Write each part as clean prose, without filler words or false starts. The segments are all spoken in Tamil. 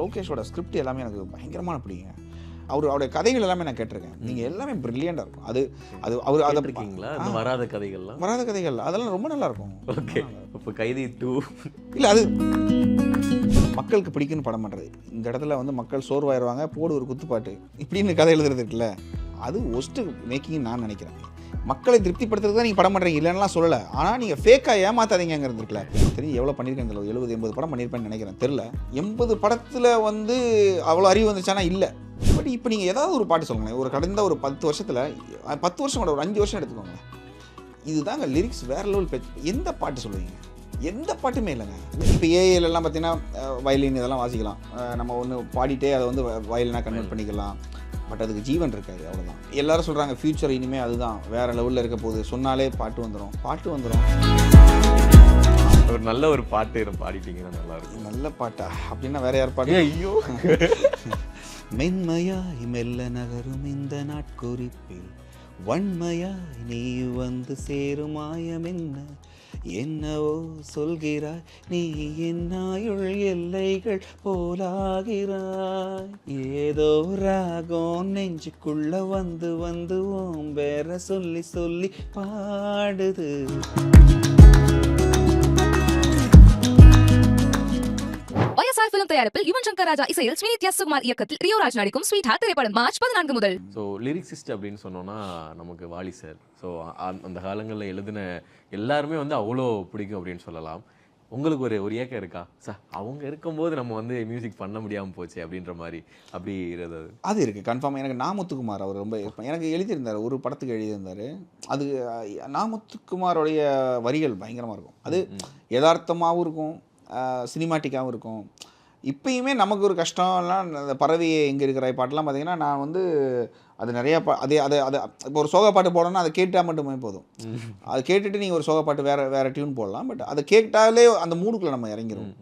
லோகேஷோட ஸ்கிரிப்ட் எல்லாமே எனக்கு பயங்கரமான பிடிக்குங்க. அவருடைய கதைகள் எல்லாமே நான் கேட்டிருக்கேன். நீங்கள் எல்லாமே ப்ரில்லியண்டாக இருக்கும். அது அது அவர் அதை இருக்கீங்களா வராத கதைகள்லாம்? வராத கதைகள் அதெல்லாம் ரொம்ப நல்லாயிருக்கும். ஓகே, இப்போ கைதி 2 இல்லை, அது மக்களுக்கு பிடிக்குன்னு படம் பண்ணுறது. இந்த இடத்துல வந்து மக்கள் சோர்வாயிருவாங்க, போடு ஒரு குத்துப்பாட்டு இப்படின்னு கதை எழுதுறது இருக்குல்ல, அது ஒஸ்ட்டு மேக்கிங்னு நான் நினைக்கிறேன். மக்களை திருப்திப்படுத்துறது தான் நீங்கள் படம் பண்ணுறீங்க, இல்லைன்னா சொல்லலை. ஆனால் நீங்கள் ஃபேக்காக ஏமாத்தாதீங்கிறது இருக்குல்ல. தெரியும் எவ்வளோ பண்ணியிருக்கேன், 70-80 படம் பண்ணியிருப்பேன்னு நினைக்கிறேன், தெரில. 80 படத்தில் வந்து அவ்வளோ அறிவு வந்துச்சானா இல்லை. பட் இப்போ நீங்கள் ஏதாவது ஒரு பாட்டு சொல்லுங்களேன், ஒரு கடந்த ஒரு 10 வருஷத்தில், 10 வருஷம் கூட ஒரு 5 வருஷம் எடுத்துக்கோங்களேன், இதுதாங்க லிரிக்ஸ் வேறு லெவல் பேச்சு. எந்த பாட்டு சொல்லுவீங்க? எந்த பாட்டுமே இல்லைங்க. இப்போ ஏஐலெல்லாம் பார்த்தீங்கன்னா வயலின் இதெல்லாம் வாசிக்கலாம், நம்ம ஒன்று பாடிட்டே அதை வந்து வயலினாக கன்வெர்ட் பண்ணிக்கலாம். பட் அதுக்கு ஜீவன் இருக்காது, அவ்வளோதான். எல்லாரும் சொல்கிறாங்க ஃப்யூச்சர் இனிமேல் அதுதான் வேறு லெவலில் இருக்க போகுது, சொன்னாலே பாட்டு வந்துடும். ஒரு நல்ல ஒரு பாட்டு பாடிட்டீங்கன்னா நல்லா இருக்கும். நல்ல பாட்டா அப்படின்னா வேற யார் பாட்டு? ஐயோ, மென்மையாய் மெல்ல நகரும் இந்த நாட்குறிப்பில் வன்மையாய் நீ வந்து சேரும் மாயம் என்னவோ சொல்கிறாய் நீ, என்னாயுள் எல்லைகள் போலாகிறாய், ஏதோ ராகம் நெஞ்சுக்குள்ள வந்து வந்து ஓம் வேற சொல்லி சொல்லி பாடுது. ஃபிலிம் தயாரிப்பில் யுவன் சங்கர் ராஜா இசையில் ஸ்வீட் எஸ் சுகுமார் இயக்கத்தில் ரியோ ராஜ் நடிக்கும் ஸ்வீட் ஹார்ட் திரைப்படம் மார்ச் 14 முதல். ஸோ லிரிக்ஸிஸ்ட் அப்படின்னு சொன்னோன்னா நமக்கு வாலி சார். ஸோ அந்த காலங்களில் எழுதின எல்லாருமே வந்து அவ்வளோ பிடிக்கும் அப்படின்னு சொல்லலாம். உங்களுக்கு ஒரு ஏக்கம் இருக்கா சார், அவங்க இருக்கும்போது நம்ம வந்து மியூசிக் பண்ண முடியாமல் போச்சு அப்படின்ற மாதிரி? அப்படி இருந்தது அது இருக்குது கன்ஃபார்மாக. எனக்கு நாமுத்துக்குமார் அவர் ரொம்ப எனக்கு எழுதியிருந்தார், ஒரு படத்துக்கு எழுதியிருந்தார். அது நாமுத்துக்குமாரோடைய வரிகள் பயங்கரமாக இருக்கும். அது யதார்த்தமாகவும் இருக்கும், சினிமாட்டிக்காகவும் இருக்கும். இப்போயுமே நமக்கு ஒரு கஷ்டம்லாம், அந்த பறவையை எங்கே இருக்கிற பாட்டெலாம் பார்த்திங்கன்னா, நான் வந்து அது நிறையா அதை இப்போ ஒரு சோக பாட்டு போடணும்னா அதை கேட்டால் மட்டுமே போதும். அதை கேட்டுட்டு நீங்கள் ஒரு சோக பாட்டு வேறு டியூன் போடலாம். பட் அதை கேட்டாலே அந்த மூடுக்குள்ளே நம்ம இறங்கிடுவோம்.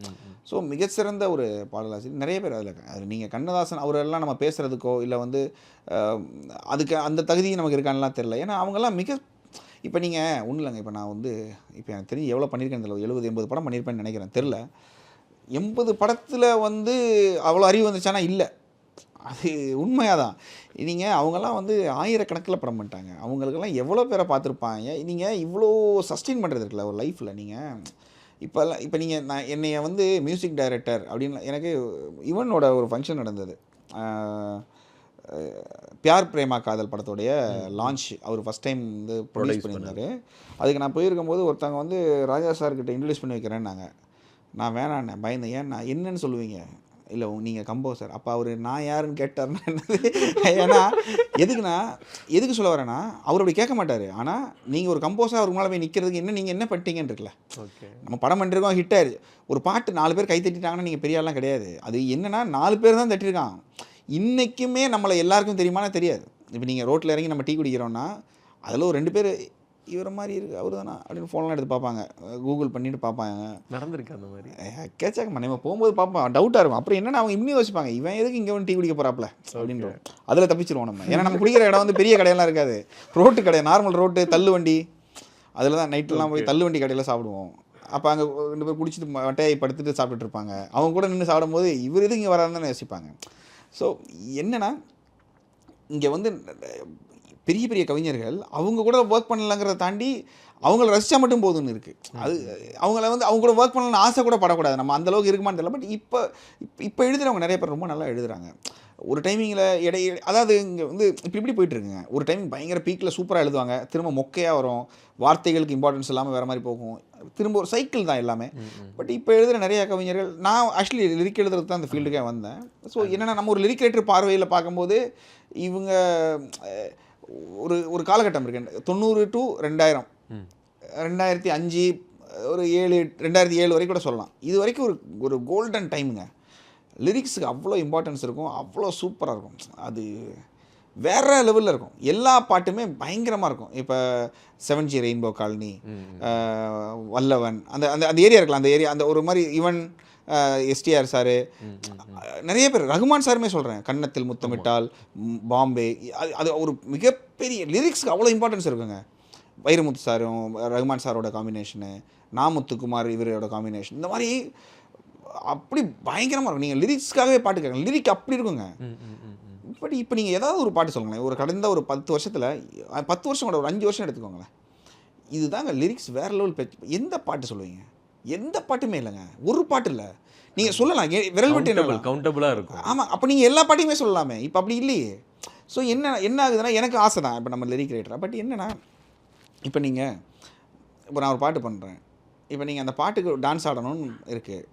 ஸோ மிகச்சிறந்த ஒரு பாடலாசிரியர் நிறைய பேர் அதில் நீங்கள் கண்ணதாசன் அவரெல்லாம் நம்ம பேசுகிறதுக்கோ இல்லை வந்து அதுக்கு அந்த தகுதி நமக்கு இருக்கான்லாம் தெரில. ஏன்னா அவங்கெல்லாம் இப்போ நீங்கள் ஒன்றும் இல்லைங்க, இப்போ நான் வந்து இப்போ எனக்கு தெரிஞ்சு எவ்வளோ பண்ணியிருக்கேன், 70-80 படம் பண்ணியிருப்பேன்னு நினைக்கிறேன், தெரில. 80 படத்தில் வந்து அவ்வளோ அறிவு வந்துச்சானா இல்லை, அது உண்மையாக தான். நீங்கள் அவங்கெல்லாம் வந்து ஆயிரக்கணக்கில் படம் பண்ணிட்டாங்க, அவங்களுக்கெல்லாம் எவ்வளோ பேரை பார்த்துருப்பாங்க. நீங்கள் இவ்வளோ சஸ்டெயின் பண்ணுறது இருக்குல்ல ஒரு லைஃப்பில். நீங்கள் இப்போ நீங்கள் என்னைய வந்து மியூசிக் டைரக்டர் அப்படின்னு, எனக்கு யுவனோட ஒரு ஃபங்க்ஷன் நடந்தது, பியார் பிரேமா காதல் படத்தோடைய லான்ச். அவர் ஃபஸ்ட் டைம் வந்து ப்ரொடியூஸ் பண்ணியிருந்தார். அதுக்கு நான் போயிருக்கும்போது ஒருத்தவங்க வந்து ராஜா சார்கிட்ட இன்ட்ரடியூஸ் பண்ணி வைக்கிறேன்னாங்க. நான் வேணாண்ணே, பயந்தேன். ஏன் நான் என்னன்னு சொல்லுவீங்க? இல்லை நீங்கள் கம்போசர். அப்போ அவர் நான் யாருன்னு கேட்டார்னா என்னது? ஏன்னா எதுக்கு சொல்ல வரேன்னா, அவர் அப்படி கேட்க மாட்டார். ஆனால் நீங்கள் ஒரு கம்போசர் அவருக்கு மேலே போய் நிற்கிறதுக்கு நீங்கள் என்ன பண்ணிட்டீங்கன்னு இருக்குல்ல. ஓகே, நம்ம படம் பண்ணிருக்கோம், ஹிட் ஆயிடுச்சு, ஒரு பாட்டு 4 பேர் கை தட்டிட்டாங்கன்னா நீங்கள் பெரிய ஆள்லாம் கிடையாது. அது என்னென்னா 4 பேர் தான் தட்டிருக்கான். இன்றைக்குமே நம்மளை எல்லாருக்கும் தெரியுமானா தெரியாது. இப்போ நீங்கள் ரோட்டில் இறங்கி நம்ம டீ குடிக்கிறோன்னா அதில் ஒரு 2 பேர் இவரை மாதிரி இருக்குது அவர் தானா அப்படின்னு ஃபோன்லாம் எடுத்து பார்ப்பாங்க, கூகுள் பண்ணிட்டு பார்ப்பாங்க. நடந்திருக்கு அந்த மாதிரி கேட்சாக்க நம்ம போகும்போது பார்ப்போம், டவுட்டாக இருக்கும். அப்புறம் என்னென்னா அவங்க இன்னும் யோசிப்பாங்க, இவன் எதுக்கு இங்கே வந்து டீ குடிக்க போகிறாப்ல அப்படின்ற அதில் தப்பிச்சிருவோம் நம்ம. ஏன்னா நம்ம குடிக்கிற இடம் வந்து பெரிய கடையெல்லாம் இருக்காது, ரோட்டு கடை, நார்மல் ரோட்டு தள்ளு வண்டி, அதில் தான் நைட்லாம் போய் தள்ளு வண்டி கடையில் சாப்பிடுவோம். அப்போ அங்கே 2 பேர் குடிச்சிட்டு வட்டையை படுத்துட்டு சாப்பிட்டுட்டு இருப்பாங்க. அவங்க கூட நின்று சாப்பிடும்போது இவர் எதுக்கு இங்கே வராதுன்னு யோசிப்பாங்க. ஸோ என்னென்னா இங்கே வந்து பெரிய பெரிய கவிஞர்கள் அவங்க கூட ஒர்க் பண்ணலங்கிறத தாண்டி அவங்கள ரசித்தா மட்டும் போதும்னு இருக்குது. அது அவங்கள வந்து அவங்க கூட ஒர்க் பண்ணலான்னு ஆசை கூட படக்கூடாது. நம்ம அந்தளவுக்கு இருக்குமான்னு தெரியல. பட் இப்போ எழுதுகிறவங்க நிறைய பேர் ரொம்ப நல்லா எழுதுகிறாங்க. ஒரு டைமிங்கில் அதாவது இங்கே வந்து இப்படி போயிட்டுருக்குங்க. ஒரு டைமிங் பயங்கர பீக்கில் சூப்பராக எழுதுவாங்க, திரும்ப மொக்கையாக வரும், வார்த்தைகளுக்கு இம்பார்ட்டன்ஸ் இல்லாமல் வேறு மாதிரி போகும், திரும்ப ஒரு சைக்கிள் தான் எல்லாமே. பட் இப்போ எழுதுகிற நிறைய கவிஞர்கள், நான் ஆக்சுவலி லிரிக் எழுதுறது தான் அந்த ஃபீல்டுக்கே வந்தேன். ஸோ என்னென்னா நம்ம ஒரு லிரிக் ரைட்டர் பார்வையில் பார்க்கும்போது இவங்க ஒரு காலகட்டம் இருக்கு, 90 to 2000, 2005, ஒரு 2007 வரைக்கும் கூட சொல்லலாம். இது வரைக்கும் ஒரு கோல்டன் டைமுங்க. லிரிக்ஸுக்கு அவ்வளோ இம்பார்ட்டன்ஸ் இருக்கும், அவ்வளோ சூப்பராக இருக்கும், அது வேறு லெவலில் இருக்கும். எல்லா பாட்டுமே பயங்கரமாக இருக்கும். இப்போ 7G ரெயின்போ காலனி, வல்லவன், அந்த அந்த ஏரியா இருக்கலாம், அந்த ஏரியா அந்த ஒரு மாதிரி ஈவன் எஸ்டிஆர் சார், நிறைய பேர், ரகுமான் சாருமே சொல்கிறேன், கன்னத்தில் முத்தமிட்டால், பாம்பே, அது ஒரு மிகப்பெரிய லிரிக்ஸுக்கு அவ்வளோ இம்பார்ட்டன்ஸ் இருக்குங்க. வைரமுத்து சாரும் ரகுமான் சாரோட காம்பினேஷனு, நாமுத்துக்குமார் இவரோட காம்பினேஷன், இந்த மாதிரி அப்படி பயங்கரமாக இருக்கும். நீங்கள் லிரிக்ஸ்க்காகவே பாட்டு கேட்கலாம், லிரிக் அப்படி இருக்குங்க. இப்போ நீங்கள் ஏதாவது ஒரு பாட்டு சொல்லுங்களேன், ஒரு கடந்த ஒரு 10 வருஷத்தில் 10 வருஷம் கூட ஒரு 5 வருஷம் எடுத்துக்கோங்களேன், இதுதாங்க லிரிக்ஸ் வேற லெவல் பேச்சு. எந்த பாட்டு சொல்லுவீங்க? எந்த பாட்டுமே இல்லைங்க, ஒரு பாட்டு இல்லை. நீங்கள் சொல்லலாம் விரல் விட்டு கவுண்டபுளாக இருக்கும். ஆமாம், அப்போ நீங்கள் எல்லா பாட்டையுமே சொல்லலாமே, இப்போ அப்படி இல்லையே. ஸோ என்ன ஆகுதுன்னா, எனக்கு ஆசை தான் இப்போ நம்ம லிரிக் ரைட்டராக. பட் என்னன்னா, இப்போ நான் ஒரு பாட்டு பண்ணுறேன், இப்போ நீங்கள் அந்த பாட்டுக்கு டான்ஸ் ஆடணும்னு இருக்குது.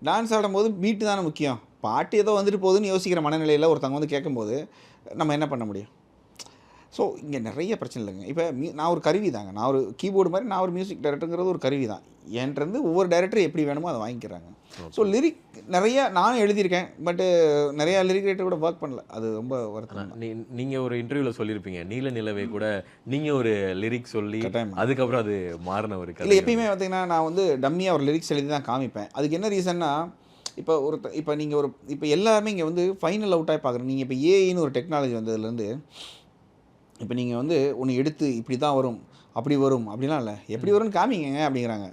டான்ஸ் ஆடும்போது பீட்டு தானே முக்கியம். பாட்டு ஏதோ வந்துட்டு போகுதுன்னு யோசிக்கிற மனநிலையில் ஒருத்தவங்க வந்து கேட்கும்போது நம்ம என்ன பண்ண முடியும்? ஸோ இங்கே நிறைய பிரச்சனை இல்லைங்க. இப்போ நான் ஒரு கருவி தாங்க, நான் ஒரு கீபோர்டு மாதிரி, நான் ஒரு மியூசிக் டைரக்டருங்கிறது ஒரு கருவி தான். என்கிட்டருந்து ஒவ்வொரு டைரக்டரும் எப்படி வேணுமோ அதை வாங்கிக்கிறாங்க. ஸோ லிரிக் நிறையா நானும் எழுதியிருக்கேன், பட்டு நிறையா லிரிக் ரைட்டர் கூட ஒர்க் பண்ணல. அது ரொம்ப வருத்தம். நீங்கள் ஒரு இன்டர்வியூவில் சொல்லியிருப்பீங்க, நீல நிலவே கூட நீங்கள் ஒரு லிரிக் சொல்லி அதுக்கப்புறம் அது மாறின ஒரு கதை. இல்லை, எப்பயுமே பார்த்தீங்கன்னா நான் வந்து டம்மியாக ஒரு லிரிக்ஸ் எழுதி தான் காமிப்பேன். அதுக்கு என்ன ரீசன்னா, இப்போ நீங்கள் இப்போ எல்லாருமே இங்கே வந்து ஃபைனல் அவுட்டாக பார்க்குறேன். நீங்கள் இப்போ ஏஐன்னு ஒரு டெக்னாலஜி வந்ததுலேருந்து இப்போ நீங்கள் வந்து ஒன்று எடுத்து இப்படி தான் வரும், அப்படி வரும், அப்படிலாம் இல்லை, எப்படி வரும்னு காமிங்க அப்படிங்கிறாங்க.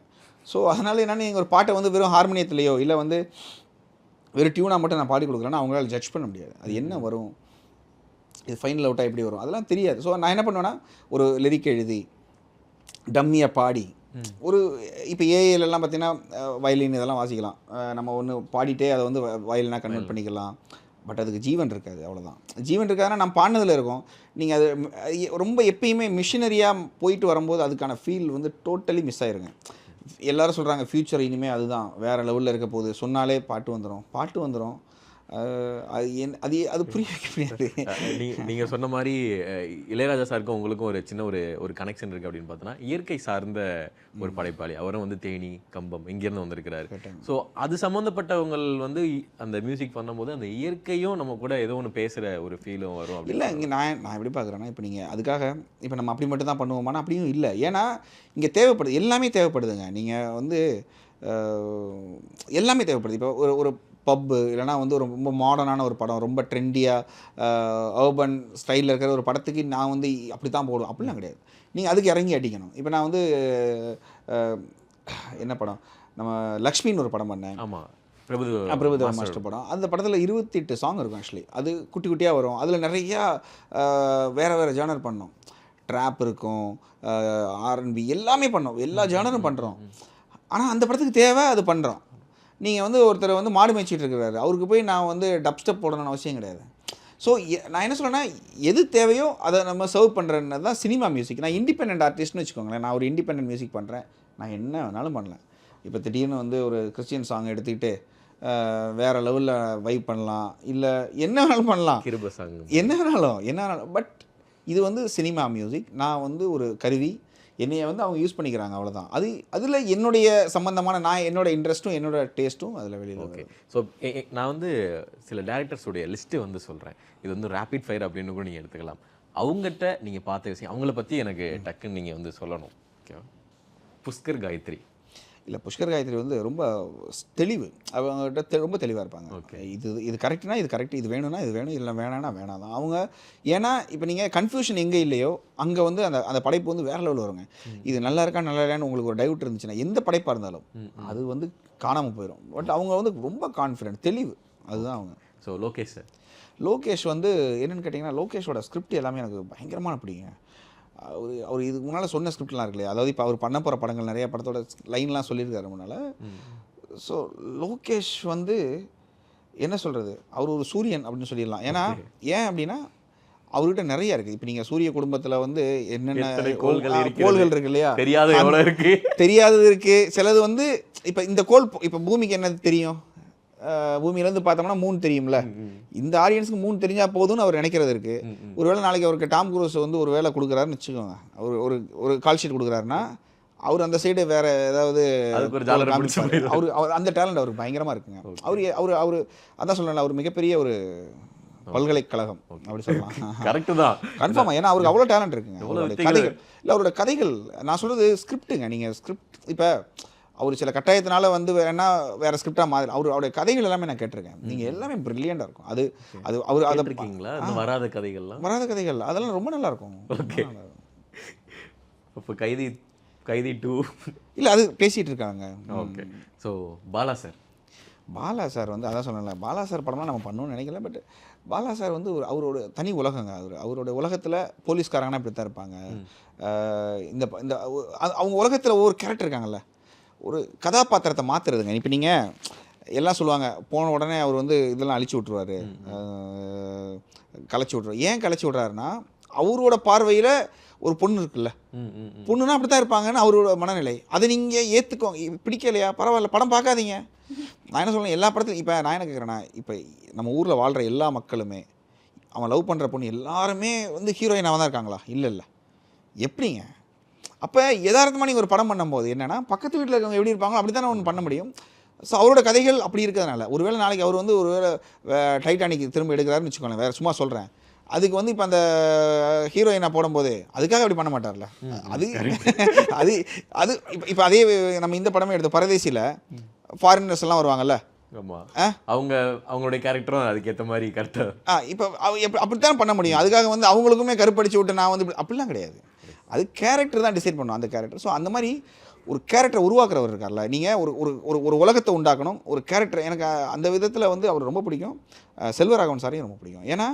ஸோ அதனால் என்னென்னா, நீங்கள் ஒரு பாட்டை வந்து வெறும் ஹார்மோனியத்துலையோ இல்லை வந்து வெறும் டியூனாக மட்டும் நான் பாடி கொடுக்குறேன்னா அவங்களால ஜட்ஜ் பண்ண முடியாது. அது என்ன வரும், இது ஃபைனல் அவுட்டாக எப்படி வரும், அதெல்லாம் தெரியாது. ஸோ நான் என்ன பண்ணுவேன்னா, ஒரு லிரிக் எழுதி டம்மியாக பாடி ஒரு இப்போ ஏஐலெல்லாம் பார்த்தீங்கன்னா வயலின் இதெல்லாம் வாசிக்கலாம், நம்ம ஒன்று பாடிட்டே அதை வந்து வயலினாக கன்வெர்ட் பண்ணிக்கலாம். பட் அதுக்கு ஜீவன் இருக்காது, அவ்வளோதான். ஜீவன் இருக்காதுன்னா நம்ம பாடினதில் இருக்கும். நீங்கள் அது ரொம்ப எப்பயுமே மிஷினரியாக போயிட்டு வரும்போது அதுக்கான ஃபீல் வந்து டோட்டலி மிஸ் ஆயிருங்க. எல்லோரும் சொல்கிறாங்க ஃப்யூச்சர் இனிமேல் அதுதான் வேறு லெவலில் இருக்க போகுது, சொன்னாலே பாட்டு வந்துடும். அது புரிய வைக்க முடியாது. நீங்கள் சொன்ன மாதிரி இளையராஜா சாருக்கும் உங்களுக்கும் ஒரு சின்ன ஒரு கனெக்ஷன் இருக்குது அப்படின்னு பார்த்தோன்னா, இயற்கை சார்ந்த ஒரு படைப்பாளி. அவரும் வந்து தேனி, கம்பம் இங்கேருந்து வந்திருக்கிறாரு. ஸோ அது சம்மந்தப்பட்டவங்க வந்து அந்த மியூசிக் பண்ணும்போது அந்த இயற்கையும் நம்ம கூட ஏதோ ஒன்று பேசுகிற ஒரு ஃபீலும் வரும். இல்லை, இங்கே நான் எப்படி பார்க்குறேன்னா, இப்போ நீங்கள் அதுக்காக இப்போ நம்ம அப்படி மட்டும் தான் பண்ணுவோமானா அப்படியும் இல்லை. ஏன்னா இங்கே தேவைப்படுது, எல்லாமே தேவைப்படுதுங்க. நீங்கள் வந்து எல்லாமே தேவைப்படுது. இப்போ ஒரு பப்பு இல்லைனா வந்து ரொம்ப மாடர்னான ஒரு படம், ரொம்ப ட்ரெண்டியாக அர்பன் ஸ்டைலில் இருக்கிற ஒரு படத்துக்கு நான் வந்து அப்படி தான் போடுவேன் அப்படிலாம் கிடையாது. நீங்கள் அதுக்கு இறங்கி அடிக்கணும். இப்போ நான் வந்து என்ன படம், நம்ம லக்ஷ்மின்னு ஒரு படம் பண்ணேன். ஆமாம், பிரபுதேவா மாஸ்டர் படம். அந்த படத்தில் 28 சாங் இருக்கும். ஆக்சுவலி அது குட்டி குட்டியாக வரும். அதில் நிறையா வேறு ஜானர் பண்ணோம். ட்ராப் இருக்கும், R&B எல்லாமே பண்ணோம், எல்லா ஜானரும் பண்ணுறோம். ஆனால் அந்த படத்துக்கு தேவை அது பண்ணுறோம். நீங்கள் வந்து ஒருத்தர் வந்து மாடு மேய்ச்சிட்டு இருக்கிறாரு, அவருக்கு போய் நான் வந்து டப் ஸ்டெப் போடணும்னு அவசியம் கிடையாது. ஸோ நான் என்ன சொல்கிறேன்னா, எது தேவையோ அதை நம்ம சர்வ் பண்ணுறது தான் சினிமா மியூசிக். நான் இண்டிபெண்டன்ட் ஆர்டிஸ்ட்னு வச்சுக்கோங்களேன். நான் ஒரு இண்டிபெண்டன்ட் மியூசிக் பண்ணுறேன், நான் என்ன வேணாலும் பண்ணலாம். இப்போ திடீர்னு வந்து ஒரு கிறிஸ்டியன் சாங் எடுத்துக்கிட்டு வேறு லெவலில் வைப் பண்ணலாம், இல்லை என்ன வேணாலும் பண்ணலாம், என்ன வேணாலும். பட் இது வந்து சினிமா மியூசிக். நான் வந்து ஒரு கருவி, என்னையை வந்து அவங்க யூஸ் பண்ணிக்கிறாங்க, அவ்வளோதான். அதில் என்னுடைய சம்மந்தமான என்னோட இன்ட்ரெஸ்ட்டும் என்னோட டேஸ்ட்டும் அதில் வெளியில். ஓகே. ஸோ நான் வந்து சில டேரக்டர்ஸுடைய லிஸ்ட்டு வந்து சொல்கிறேன். இது வந்து ரேபிட் ஃபயர் அப்படின்னு கூட நீங்கள் எடுத்துக்கலாம். அவங்ககிட்ட நீங்கள் பார்த்த விஷயம், அவங்கள பற்றி எனக்கு டக்குன்னு நீங்கள் வந்து சொல்லணும். ஓகேவா? புஷ்கர் காயத்ரி. இல்லை, புஷ்கர் காயத்ரி வந்து ரொம்ப தெளிவு, அவங்ககிட்ட ரொம்ப தெளிவாக இருப்பாங்க. ஓகே, இது கரெக்ட்னா இது கரெக்ட், இது வேணும்னா இது வேணும், இல்லை வேணான்னா வேணாம் தான் அவங்க. ஏன்னா இப்போ நீங்கள் கன்ஃபியூஷன் எங்கே இல்லையோ அங்கே வந்து அந்த படைப்பு வந்து வேறு லெவலில் வருங்க. இது நல்லா இருக்கா நல்லா இல்லையான்னு உங்களுக்கு ஒரு டவுட் இருந்துச்சுன்னா எந்த படைப்பாக இருந்தாலும் அது வந்து காணாமல் போயிடும். பட் அவங்க வந்து ரொம்ப கான்ஃபிடென்ட், தெளிவு, அதுதான் அவங்க. ஸோ லோகேஷ் வந்து என்னென்னு கேட்டிங்கன்னா, லோகேஷோட ஸ்கிரிப்ட் எல்லாமே எனக்கு பயங்கரமான பிடிங்க. அவர் இதுக்கு முன்னால் சொன்ன ஸ்கிரிப்ட்லாம் இருக்கு இல்லையா, அதாவது இப்போ அவர் பண்ண போகிற படங்கள் நிறைய படத்தோட லைன்லாம் சொல்லியிருக்காரு முன்னால். ஸோ லோகேஷ் வந்து என்ன சொல்கிறது, அவர் ஒரு சூரியன் அப்படின்னு சொல்லிடலாம். ஏன் அப்படின்னா அவர்கிட்ட நிறைய இருக்குது. இப்போ நீங்கள் சூரிய குடும்பத்தில் வந்து என்னென்ன கோள்கள் இருக்கு இல்லையா, தெரியாதது இருக்குது. சிலது வந்து இப்போ இந்த கோள், இப்போ பூமிக்கு என்னது தெரியும், பூமியிலேருந்து பார்த்தோம்னா 3 தெரியும்ல, இந்த ஆடியன்ஸுக்கு 3 தெரிஞ்சால் போதும்னு அவர் நினைக்கிறது இருக்குது. ஒருவேளை நாளைக்கு அவருக்கு டாம் குரூஸ் வந்து ஒரு வேலை கொடுக்குறாருன்னு வச்சுக்கோங்க, அவர் ஒரு கால் ஷீட் கொடுக்குறாருன்னா அவர் அந்த சைடு வேறு ஏதாவது அவர் அந்த டேலண்ட் அவருக்கு பயங்கரமாக இருக்குங்க. அவர் அதான் சொல்லல, அவர் மிகப்பெரிய ஒரு பல்கலைக்கழகம் அப்படி சொல்லலாம். கரெக்டு தான், கன்ஃபார்மாக. ஏன்னா அவருக்கு அவ்வளோ டேலண்ட் இருக்குங்க. அவரோட கதைகள் இல்லை, அவரோட கதைகள் நான் சொல்கிறது ஸ்கிரிப்டுங்க. நீங்கள் ஸ்கிரிப்ட் இப்போ அவர் சில கட்டாயத்தினால வந்து வேறு ஸ்கிரிப்டாக மாதிரி அவருடைய கதைகள் எல்லாமே நான் கேட்டிருக்கேன். நீங்கள் எல்லாமே ப்ரில்லியண்டாக இருக்கும். அது அவர் அதை இருக்கீங்களா, வராத கதைகள் அதெல்லாம் ரொம்ப நல்லாயிருக்கும். ஓகே. இப்போ கைதி 2 இல்லை, அது பேசிகிட்டு இருக்காங்க. Okay. So Bala Bala sir வந்து அதான் சொன்னேன்ல, பாலா சார் படம்லாம் நம்ம பண்ணணும்னு நினைக்கல. பட் பாலா சார் வந்து அவரோட தனி உலகங்க. அவரோட உலகத்தில் போலீஸ்காரங்கன்னா இப்படி தான் இருப்பாங்க. இந்த இந்த அவங்க உலகத்தில் ஒவ்வொரு கேரக்டர் இருக்காங்கல்ல, ஒரு கதாபாத்திரத்தை மாற்றுறதுங்க. இப்போ நீங்கள் எல்லாம் சொல்லுவாங்க, போன உடனே அவர் வந்து இதெல்லாம் அழிச்சு விட்ருவார், கலைச்சி விட்ருவார். ஏன் கலைச்சி விட்றாருன்னா, அவரோட பார்வையில் ஒரு பொண்ணு இருக்குல்ல, பொண்ணுன்னா அப்படி தான் இருப்பாங்கன்னு அவரோட மனநிலை. அதை நீங்கள் ஏற்றுக்கோங்க. பிடிக்கலையா பரவாயில்ல, படம் பார்க்காதீங்க. நான் என்ன சொல்கிறேன், எல்லா படத்துலையும் இப்போ நான் என்ன கேட்குறேன்னா, இப்போ நம்ம ஊரில் வாழ்கிற எல்லா மக்களுமே அவன் லவ் பண்ணுற பொண்ணு எல்லாருமே வந்து ஹீரோயினாக தான் இருக்காங்களா? இல்லை. எப்படிங்க? அப்போ யதார்த்தமாக நீங்கள் ஒரு படம் பண்ணும்போது என்னென்னா, பக்கத்து வீட்டில் இருக்கவங்க எப்படி இருப்பாங்களோ அப்படி தானே ஒன்று பண்ண முடியும். ஸோ அவரோட கதைகள் அப்படி இருக்கிறதுனால, ஒருவேளை நாளைக்கு அவர் வந்து ஒருவேளை டைட்டானிக் திரும்ப எடுக்கிறாருன்னு வச்சுக்கோங்களேன், வேறு சும்மா சொல்கிறேன், அதுக்கு வந்து இப்போ அந்த ஹீரோயினை போடும்போது அதுக்காக அப்படி பண்ண மாட்டார்ல. அது அது அது இப்போ அதே நம்ம இந்த படமே எடுத்த பரதேசியில் ஃபாரினர்ஸ் எல்லாம் வருவாங்கல்ல, அவங்களுடைய கேரக்டரும் அதுக்கேற்ற மாதிரி கரெக்டாக இப்போ அப்படித்தான் பண்ண முடியும். அதுக்காக வந்து அவங்களுக்குமே கருப்படிச்சு விட்டு நான் வந்து அப்படிலாம் கிடையாது. அது கேரக்டர் தான் டிசைட் பண்ணும் அந்த கேரக்டர். ஸோ அந்த மாதிரி ஒரு கேரக்டரை உருவாக்குறவர் இருக்கார்ல, நீங்கள் ஒரு ஒரு ஒரு உலகத்தை உண்டாக்கணும், ஒரு கேரக்டர். எனக்கு அந்த விதத்தில் வந்து அவர் ரொம்ப பிடிக்கும். செல்வராகவன் சாரையும் ரொம்ப பிடிக்கும். ஏன்னா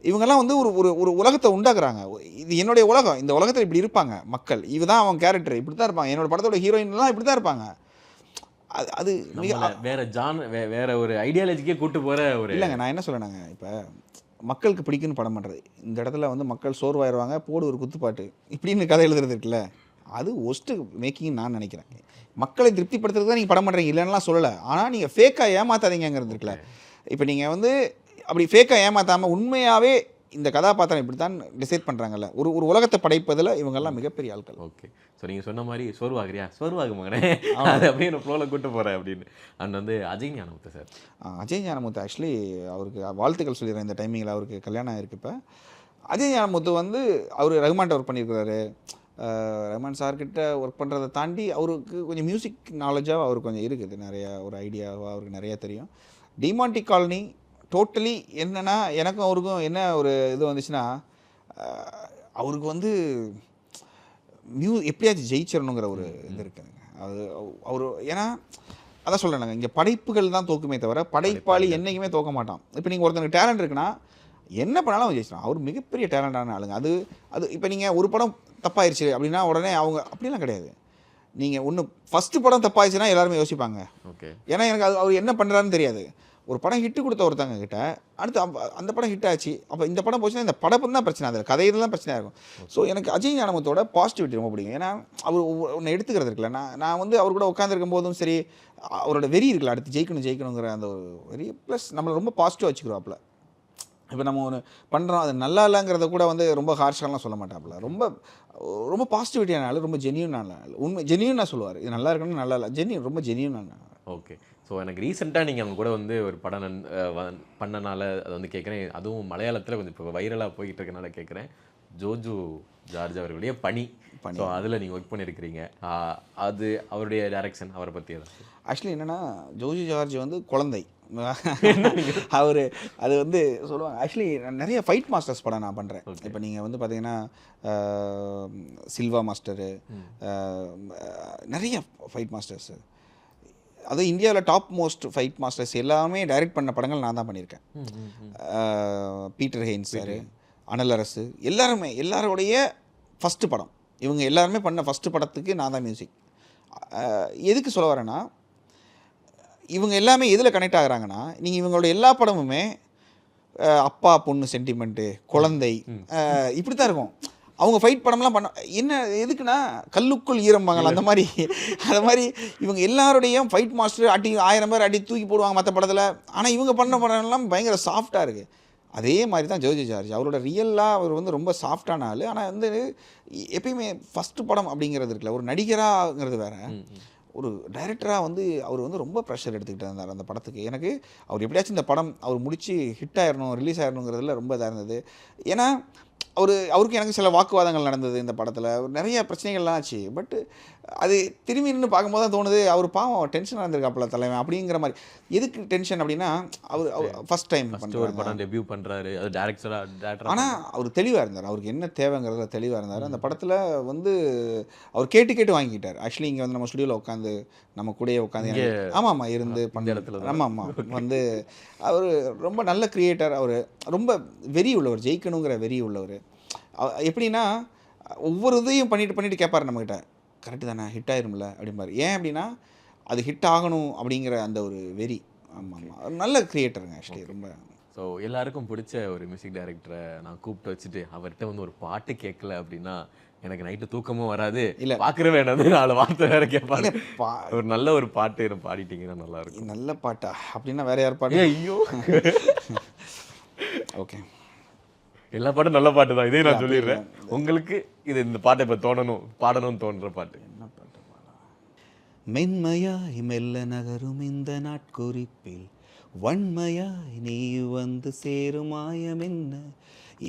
இவங்கெல்லாம் வந்து ஒரு ஒரு ஒரு உலகத்தை உண்டாக்குறாங்க. இது என்னுடைய உலகம், இந்த உலகத்தில் இப்படி இருப்பாங்க மக்கள், இதுதான் அவன் கேரக்டர், இப்படி தான் இருப்பாங்க, என்னோட படத்தோட ஹீரோயின்லாம் இப்படி தான் இருப்பாங்க. அது வேற ஒரு ஐடியாலஜிக்கே கூட்டு போகிற ஒரு இல்லைங்க. நான் என்ன சொல்லேனாங்க, இப்போ மக்களுக்கு பிடிக்குன்னு படம் பண்ணுறது, இந்த இடத்துல வந்து மக்கள் சோர்வாயிருவாங்க, போடு ஒரு குத்துப்பாட்டு இப்படின்னு கதை எழுதுறது இருக்குல்ல, அது ஒஸ்ட்டு மேக்கிங்னு நான் நினைக்கிறேன். மக்களை திருப்திப்படுத்துறது தான் நீங்கள் படம் பண்ணுறீங்க, இல்லைன்னா சொல்லலை. ஆனால் நீங்கள் ஃபேக்காக ஏமாத்தாதீங்கிறது இருக்குல்ல. இப்போ நீங்கள் வந்து அப்படி ஃபேக்காக ஏமாற்றாமல் உண்மையாகவே இந்த கதாபாத்திரம் இப்படி தான் டிசைட் பண்ணுறாங்கல்ல, ஒரு ஒரு உலகத்தை படைப்பதில் இவங்கெல்லாம் மிகப்பெரிய ஆட்கள். ஓகே. ஸோ நீங்கள் சொன்ன மாதிரி சோர்வாகு மகனே அது அப்படியே நான் ஃப்ளோவில் கூட்டு போகிறேன் அப்படின்னு. அண்ட் வந்து அஜய் ஞானமுத்து சார், அஜய் ஞானமுத்து ஆக்சுவலி அவருக்கு வாழ்த்துக்கள் சொல்லிடுறேன். இந்த டைமிங்கில் அவருக்கு கல்யாணம் ஆயிருக்கு. இப்போ அஜய் ஞானமுத்து வந்து அவர் ரகுமான்ட்ட ஒர்க் பண்ணியிருக்கிறாரு. ரஹ்மான் சார்கிட்ட ஒர்க் பண்ணுறதை தாண்டி அவருக்கு கொஞ்சம் மியூசிக் நாலேஜாக அவருக்கு கொஞ்சம் இருக்குது, நிறையா ஒரு ஐடியாவாக அவருக்கு நிறையா தெரியும். டிமாண்டி காலனி டோட்டலி என்னென்னா, எனக்கும் அவருக்கும் என்ன ஒரு இது வந்துச்சுன்னா, அவருக்கு வந்து எப்படியாச்சும் ஜெயிச்சிடணுங்கிற ஒரு இது இருக்குதுங்க. அது அவர் ஏன்னா அதான் சொல்கிறேன், இங்கே படைப்புகள் தான் தோக்குமே தவிர படைப்பாளி என்றைக்குமே தோக்க மாட்டான். இப்போ நீங்கள் ஒருத்தனுக்கு டேலண்ட் இருக்குன்னா என்ன பண்ணாலும் அவன் ஜெயிச்சிடும். அவர் மிகப்பெரிய டேலண்டான ஆளுங்க. அது அது இப்போ நீங்கள் ஒரு படம் தப்பாயிருச்சு அப்படின்னா உடனே அவங்க அப்படிலாம் கிடையாது. நீங்கள் ஒன்று ஃபஸ்ட்டு படம் தப்பாயிருச்சுன்னா எல்லாருமே யோசிப்பாங்க. ஓகே. ஏன்னா எனக்கு அது அவர் என்ன பண்ணுறாருன்னு தெரியாது. ஒரு படம் ஹிட்டு கொடுத்த ஒருத்தங்க கிட்ட அடுத்து அந்த படம் ஹிட் ஆச்சு, அப்போ இந்த படம் போச்சுன்னா இந்த படம் தான் பிரச்சனை, அதில் கதையில் தான் பிரச்சனையாக இருக்கும். ஸோ எனக்கு அஜய் ஞானமுத்தோட பாசிட்டிவிட்டி ரொம்ப பிடிக்கும். ஏன்னா அவர் ஒன்று எடுத்துக்கிறது இருக்குல்ல, நான் வந்து அவர் கூட உட்காந்துருக்கும் போதும் சரி, அவரோட வெறி இருக்குல்ல, அடுத்து ஜெயிக்கணுங்கிற அந்த ஒரு வெறி ப்ளஸ் நம்மளை ரொம்ப பாசிட்டிவாக வச்சுக்கிறோம்ல. இப்போ நம்ம ஒன்று பண்ணுறோம், அது நல்லா இல்லைங்கிறத கூட வந்து ரொம்ப ஹார்ஷாலாம் சொல்ல மாட்டாப்புல. ரொம்ப ரொம்ப பாசிட்டிவிட்டியான ஆள், ரொம்ப ஜென்யூனான ஆள். உண்மை ஜென்யூனாக சொல்லுவார், இது நல்லா இருக்கணும், நல்லா இல்லை, ரொம்ப ஜென்யூனான. ஓகே. ஸோ எனக்கு ரீசெண்டாக நீங்கள் அவங்க கூட வந்து ஒரு படம் பண்ணனால அதை வந்து கேட்குறேன். அதுவும் மலையாளத்தில் கொஞ்சம் இப்போ வைரலாக போய்கிட்டு இருக்கனால கேட்குறேன். ஜோஜு ஜார்ஜ் அவர்களுடைய பனி. ஸோ அதில் நீங்கள் ஒர்க் பண்ணியிருக்கிறீங்க. அது அவருடைய டைரக்ஷன், அவரை பற்றி எதாவது? ஆக்சுவலி என்னென்னா, ஜோஜு ஜார்ஜ் வந்து குழந்தை அவர் அது வந்து சொல்லுவாங்க. ஆக்சுவலி நிறைய ஃபைட் மாஸ்டர்ஸ் படம் நான் பண்ணுறேன். இப்போ நீங்கள் வந்து பார்த்தீங்கன்னா சில்வா மாஸ்டரு, நிறைய ஃபைட் மாஸ்டர்ஸு, அதுவும் இந்தியாவில் டாப் மோஸ்ட் ஃபைட் மாஸ்டர்ஸ் எல்லாமே டைரக்ட் பண்ண படங்கள் நான் தான் பண்ணியிருக்கேன். பீட்டர் ஹெய்ன்ஸ் சார், அனல் அரசு, எல்லாரோடைய ஃபஸ்ட்டு படம், இவங்க எல்லாருமே பண்ண ஃபஸ்ட்டு படத்துக்கு நான் தான் மியூசிக். எதுக்கு சொல்ல வரேன்னா, இவங்க எல்லாமே எதில் கனெக்ட் ஆகுறாங்கன்னா, நீங்கள் இவங்களோட எல்லா படமுமே அப்பா பொண்ணு சென்டிமெண்ட்டு, குழந்தை, இப்படி தான் இருக்கும். அவங்க ஃபைட் படம்லாம் பண்ண என்ன எதுக்குன்னா, கல்லுக்குள் ஈரம்பாங்கள்ல அந்த மாதிரி இவங்க எல்லாரோடையும் ஃபைட் மாஸ்டர் அடி 1000 பேர் அடி தூக்கி போடுவாங்க மற்ற படத்தில். ஆனால் இவங்க பண்ண படம்லாம் பயங்கர சாஃப்டாக இருக்குது. அதே மாதிரி தான் ஜோஜு ஜார்ஜ். அவரோட ரியலாக அவர் வந்து ரொம்ப சாஃப்டான ஆள். ஆனால் வந்து எப்பயுமே ஃபஸ்ட்டு படம் அப்படிங்கிறது இருக்குல்ல, ஒரு நடிகராங்கிறது வேறு, ஒரு டைரக்டராக வந்து அவர் வந்து ரொம்ப ப்ரெஷர் எடுத்துக்கிட்டு இருந்தார் அந்த படத்துக்கு. எனக்கு அவர் எப்படியாச்சும் இந்த படம் அவர் முடித்து ஹிட் ஆயிடணும், ரிலீஸ் ஆகிடணுங்கிறதுல ரொம்ப இதாக இருந்தது. ஏன்னா அவருக்கு எனக்கு சில வாக்குவாதங்கள் நடந்தது இந்த படத்தில், நிறைய பிரச்சனைகள்லாம் ஆச்சு. பட் அது திரும்பி நின்று பார்க்கும்போது தான் தோணுது, அவர் பாவம் டென்ஷனாக இருந்திருக்காப்புல தலைவன் அப்படிங்கிற மாதிரி. எதுக்கு டென்ஷன் அப்படின்னா, அவர் ஃபர்ஸ்ட் டைம் ஒரு படம் டெபியூ பண்றாரு, அது டேரக்டரா. ஆனால் அவர் தெளிவாக இருந்தார், அவருக்கு என்ன தேவைங்கிறதுல தெளிவாக இருந்தார். அந்த படத்தில் வந்து அவர் கேட்டு கேட்டு வாங்கிக்கிட்டார். ஆக்சுவலி இங்கே வந்து நம்ம ஸ்டுடியோவில் உட்காந்து நம்ம கூடயே உட்காந்து ஆமாம் இருந்து பண்ண இடத்துல ஆமாம் வந்து அவர் ரொம்ப நல்ல கிரியேட்டர். அவர் ரொம்ப வெறி உள்ளவர், ஜெயிக்கணுங்கிற வெறி உள்ளவர். எப்படின்னா ஒவ்வொரு இதையும் பண்ணிட்டு கேட்பார் நம்மகிட்ட, கரெக்டு தானே, ஹிட் ஆயிரும்ல அப்படிம்பாரு. ஏன் அப்படின்னா அது ஹிட் ஆகணும் அப்படிங்கிற அந்த ஒரு வெறி. ஆமாம் நல்ல கிரியேட்டருங்க ஆக்சுவலி ரொம்ப. ஸோ எல்லாருக்கும் பிடிச்ச ஒரு மியூசிக் டைரக்டரை நான் கூப்பிட்டு வச்சுட்டு அவர்கிட்ட வந்து ஒரு பாட்டு கேட்கல அப்படின்னா எனக்கு நைட்டு தூக்கமும் வராது, இல்லை பார்க்குற வேண்டாம் 4 வார்த்தை வேற கேட்பாங்க. ஒரு நல்ல ஒரு பாட்டு பாடிட்டீங்கன்னா நல்லா இருக்கும். நல்ல பாட்டா அப்படின்னா வேற யார் பாட்டு? ஐயோ ஓகே, எல்லா பாட்டும் நல்ல பாட்டு தான், இதே நான் சொல்லிடுறேன். உங்களுக்கு இது இந்த பாட்டை இப்போ பாடணும்னு தோன்ற பாட்டு என்ன பாட்டு? மென்மையாய் மெல்ல நகரும் இந்த நாட்குறிப்பில் வன்மையாய் நீ வந்து சேரும் மாயம் என்ன,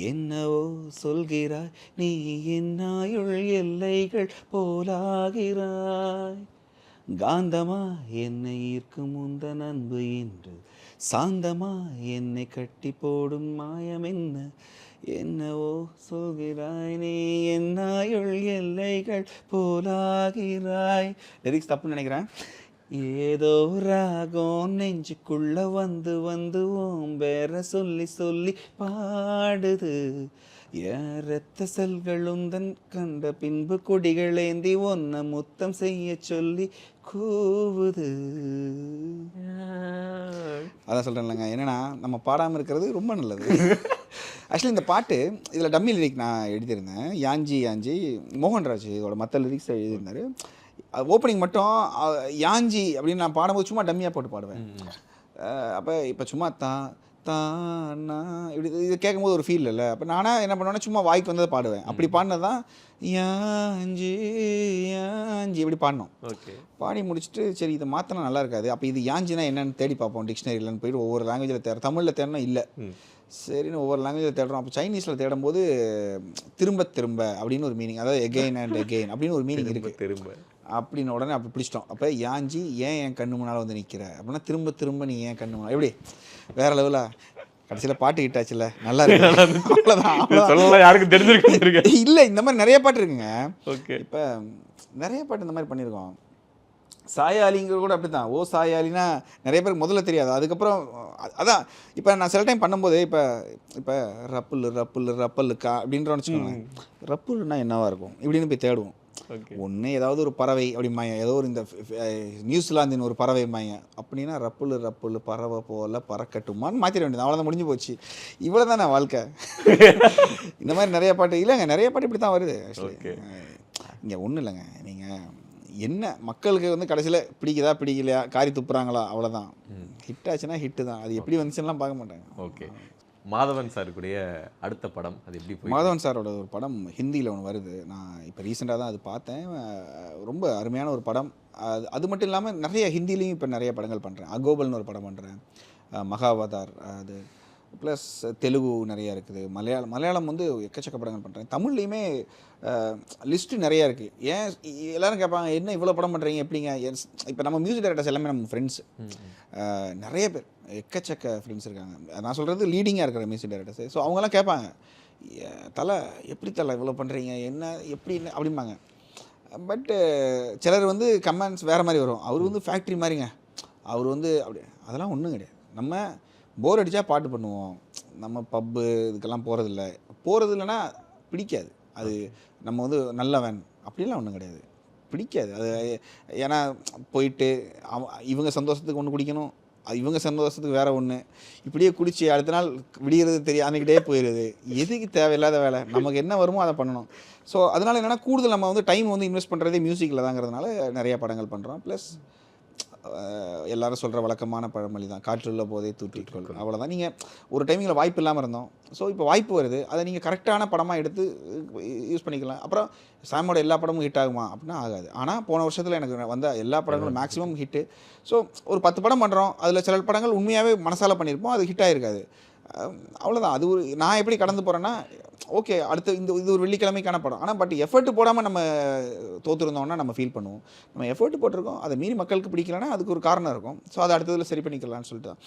என்னவோ சொல்கிறாய் நீ, என்னாயுள் எல்லைகள் போலாகிறாய், காந்தமா என்னை ஈர்க்கும் உந்தன் அன்பு என்று, சாந்தமா என்னை கட்டி போடும் மாயம் என்ன, என்னவோ சொல்கிறாய் நீ, என்னாயுள் எல்லைகள் போலாகிறாய். லிரிக்ஸ் தப்புன்னு நினைக்கிறேன். ஏதோ ராகம் நெஞ்சுக்குள்ள வந்து வந்து ஓம் பேர சொல்லி சொல்லி பாடுது, ரத்த செல்களும் தன் கண்ட பின்பு கொடிகளேந்தி ஒன்ன முத்தம் செய்ய சொல்லி கூவுது. அதான் சொல்கிறேன்லங்க, என்னென்னா நம்ம பாடாமல் இருக்கிறது ரொம்ப நல்லது. ஆக்சுவலி இந்த பாட்டு இதில் டம்மி லிரிக் நான் எழுதியிருந்தேன். யாஞ்சி மோகன்ராஜ் இதோட மற்ற லிரிக்ஸ் எழுதியிருந்தார். ஓப்பனிங் மட்டும் யாஞ்சி அப்படின்னு நான் பாடும்போது சும்மா டம்மியாக போட்டு பாடுவேன். அப்போ இப்போ சும்மா தானா இப்படி இது கேட்கும்போது ஒரு ஃபீல் இல்லை. அப்போ நானாக என்ன பண்ணுவேன்னா சும்மா வாய்க்கு வந்ததை பாடுவேன். அப்படி பாடினது தான் யாஞ்சி இப்படி பாடினோம். ஓகே, பாடி முடிச்சுட்டு சரி இதை மாற்றினா நல்லா இருக்காது, அப்போ இது யாஞ்சினா என்னென்னு தேடி பார்ப்போம் டிக்ஷனரியிலன்னு போயிட்டு ஒவ்வொரு லாங்குவேஜில் தேடுறோம். தமிழில் தேடணும் இல்லை, சரின்னு ஒவ்வொரு லாங்குவேஜில் தேடுறோம். அப்போ சைனீஸில் தேடும்போது திரும்ப அப்படின்னு ஒரு மீனிங், அதாவது எகெயின் அண்ட் எகெயின் அப்படின்னு ஒரு மீனிங் இருக்குது. திரும்ப அப்படின்னு உடனே அப்படி பிடிச்சிட்டோம். அப்போ யாஞ்சி ஏன் என் கண்ணு முன்னால் வந்து நிற்கிற அப்படின்னா திரும்ப நீ ஏன் கண்ணு முன்னால், எப்படி வேறு லெவலாக கடைசியில் பாட்டு ஹிட்டாச்சுல, நல்லா இருக்கு. அவ்வளோதான், யாருக்கும் தெரிஞ்சிருக்கு இல்லை, இந்த மாதிரி நிறைய பாட்டு இருக்குங்க. ஓகே, இப்போ நிறைய பாட்டு இந்த மாதிரி பண்ணியிருக்கோம். சாயாலிங்கிற கூட அப்படி தான். ஓ சாயாலினா நிறைய பேருக்கு முதல்ல தெரியாது, அதுக்கப்புறம் அதான் இப்போ நான் சில டைம் பண்ணும்போது இப்போ ரப்புல்லுக்கா அப்படின்றோன்னு வச்சுக்கோங்க. ரப்புல்னா என்னவா இருக்கும் இப்படின்னு போய் தேடுவோம். ஒன்று ஏதாவது ஒரு பறவை அப்படிம்பாங்க, ஏதோ ஒரு இந்த நியூசிலாந்தின் ஒரு பறவைம்பாங்க. அப்படின்னா ரப்புல் பறவை போல் பறக்கட்டுமான்னு மாற்றிட வேண்டியது, அவ்வளோதான், முடிஞ்சு போச்சு. இவ்வளோ தான் நான் வாழ்க்கை. இந்த மாதிரி நிறைய பாட்டு இல்லைங்க, நிறைய பாட்டு இப்படி தான் வருது. இங்கே ஒன்றும் இல்லைங்க, நீங்கள் என்ன மக்களுக்கு வந்து கடைசியில் பிடிக்கலையா காரி துப்புறாங்களா, அவ்வளோதான். ஹிட் ஆச்சுன்னா ஹிட்டு தான், அது எப்படி வந்துச்சுலாம் பார்க்க மாட்டாங்க. ஓகே, மாதவன் சாருக்குடைய அடுத்த படம் அது எப்படி போய்? மாதவன் சாரோட ஒரு படம் ஹிந்தியில் ஒன்று வருது, நான் இப்போ ரீசெண்டாக தான் அது பார்த்தேன். ரொம்ப அருமையான ஒரு படம். அது மட்டும் இல்லாமல் நிறைய ஹிந்திலையும் இப்போ நிறைய படங்கள் பண்ணுறேன். அகோபல்னு ஒரு படம் பண்ணுறேன், மகாவதார், அது ப்ளஸ் தெலுங்கு நிறையா இருக்குது, மலையாளம் வந்து எக்கச்சக்க படங்கள் பண்ணுறேன். தமிழ்லேயுமே லிஸ்ட்டு நிறையா இருக்குது. ஏன் எல்லோரும் கேட்பாங்க என்ன இவ்வளோ படம் பண்ணுறீங்க எப்படிங்க? இப்போ நம்ம மியூசிக் டைரக்டர்ஸ் எல்லாமே நம்ம ஃப்ரெண்ட்ஸ், நிறைய பேர் எக்கச்சக்க ஃப்ரெண்ட்ஸ் இருக்காங்க. நான் சொல்கிறது லீடிங்காக இருக்கிற மியூசிக் டைரக்டர்ஸ். ஸோ அவங்கெல்லாம் கேட்பாங்க, தலை எப்படி தலை இவ்வளோ பண்ணுறீங்க, என்ன எப்படி அப்படிம்பாங்க. பட்டு சிலர் வந்து கமெண்ட்ஸ் வேறு மாதிரி வரும், அவர் வந்து ஃபேக்ட்ரி மாதிரிங்க, அவர் வந்து அப்படி, அதெல்லாம் ஒன்றும் கிடையாது. நம்ம போர் அடித்தா பாட்டு பண்ணுவோம், நம்ம பப்பு இதுக்கெல்லாம் போகிறது இல்லைன்னா பிடிக்காது. அது நம்ம வந்து நல்லவன் அப்படிலாம் ஒன்றும் கிடையாது, பிடிக்காது அது. ஏன்னா போயிட்டு இவங்க சந்தோஷத்துக்கு ஒன்று குடிக்கணும், இவங்க சந்தோஷத்துக்கு வேறு ஒன்று, இப்படியே குடிச்சு அடுத்த நாள் விடிகிறது தெரியும், அன்றைக்கிட்டே போயிடுது. எதுக்கு தேவையில்லாத வேலை, நமக்கு என்ன வருமோ அதை பண்ணணும். ஸோ அதனால் என்னென்னா கூடுதல் நம்ம வந்து டைம் வந்து இன்வெஸ்ட் பண்ணுறதே மியூசிக்கில் தாங்கிறதுனால நிறையா படங்கள் பண்ணுறோம். ப்ளஸ் எல்லாரும் சொல்கிற வழக்கமான பழமொழி தான், காற்றுள்ள போதே தூற்றிக்கொள், அவ்வளோதான். நீங்கள் ஒரு டைமிங்கில் வாய்ப்பு இல்லாமல் இருந்தோம், ஸோ இப்போ வாய்ப்பு வருது, அதை நீங்கள் கரெக்டான படமாக எடுத்து யூஸ் பண்ணிக்கலாம். அப்புறம் சாமோட எல்லா படமும் ஹிட் ஆகுமா அப்படின்னா ஆகாது. ஆனால் போன வருஷத்தில் எனக்கு வந்த எல்லா படங்களும் மேக்ஸிமம் ஹிட்டு. ஸோ ஒரு 10 படம் பண்ணுறோம், அதில் சில படங்கள் உண்மையாகவே மனசால பண்ணியிருப்போம், அது ஹிட் ஆகிருக்காது. அவ்வளோதான். அது ஒரு நான் எப்படி கடந்து போகிறேன்னா, ஓகே அடுத்து இது ஒரு வெள்ளிக்கிழமைக்கான படம். ஆனால் பட் எஃபர்ட் போடாமல் நம்ம தோற்றுருந்தோம்னா நம்ம ஃபீல் பண்ணுவோம். நம்ம எஃபர்ட் போட்டிருக்கோம், அதை மீறி மக்களுக்கு பிடிக்கலன்னா அதுக்கு ஒரு காரணம் இருக்கும். ஸோ அதை அடுத்ததில் சரி பண்ணிக்கலாம்னு சொல்லிட்டு தான்.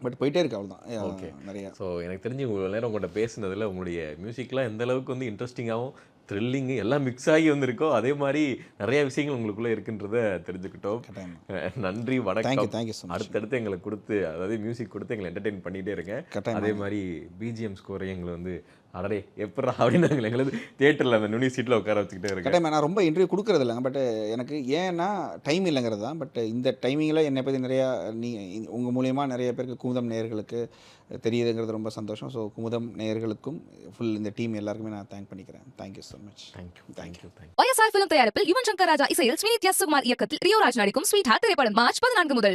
பட் போயிட்டே இருக்கு அவ்வளோதான். ஓகே. நிறையா ஸோ எனக்கு தெரிஞ்சு இவ்வளோ நேரம் உங்கள்கிட்ட பேசுனதில் உங்களுடைய மியூசிக்லாம் எந்த அளவுக்கு வந்து இன்ட்ரெஸ்டிங்காகவும் த்ரில்லிங்கு எல்லாம் மிக்ஸ் ஆகி வந்திருக்கோ அதே மாதிரி நிறைய விஷயங்கள் உங்களுக்குள்ளே இருக்குன்றத தெரிஞ்சுக்கிட்டோம். நன்றி, வணக்கம். Thank you so much. அடுத்தடுத்து எங்களுக்கு கொடுத்து, அதாவது மியூசிக் கொடுத்து எங்களை என்டர்டெயின் பண்ணிகிட்டே இருங்க. அதே மாதிரி பிஜிஎம் ஸ்கோரையும் எங்களை வந்து அடடே எப்படா அப்படின்னு எங்களை தியேட்டரில் அந்த நுனி சீட்டில் உட்கார வச்சுக்கிட்டே இருக்கேன். கட்டாயமாக நான் ரொம்ப இன்டர்வியூ கொடுக்குறது இல்லைங்க. பட் எனக்கு ஏன்னா டைம் இல்லைங்கிறது தான். பட் இந்த டைமிங்கில் என்னை பற்றி நிறையா உங்கள் மூலியமாக நிறைய பேருக்கு குமுதம் நேயர்களுக்கு தெரியுதுங்கிறது ரொம்ப சந்தோஷம். ஸோ குமுதம் நேயர்களுக்கும் ஃபுல் இந்த டீம் எல்லாருக்குமே நான் தேங்க் பண்ணிக்கிறேன். Thank you so much. Thank you. YSR Film தயாரிப்பில் யுவன் சங்கர் ராஜா இசையில் ஸ்ரீனித்யா சுகுமார் இயக்கத்தில் ரியோ ராஜ் நடிக்கும் ஸ்வீட் ஹார்ட் திரைப்படம் மார்ச் 14 முதல்.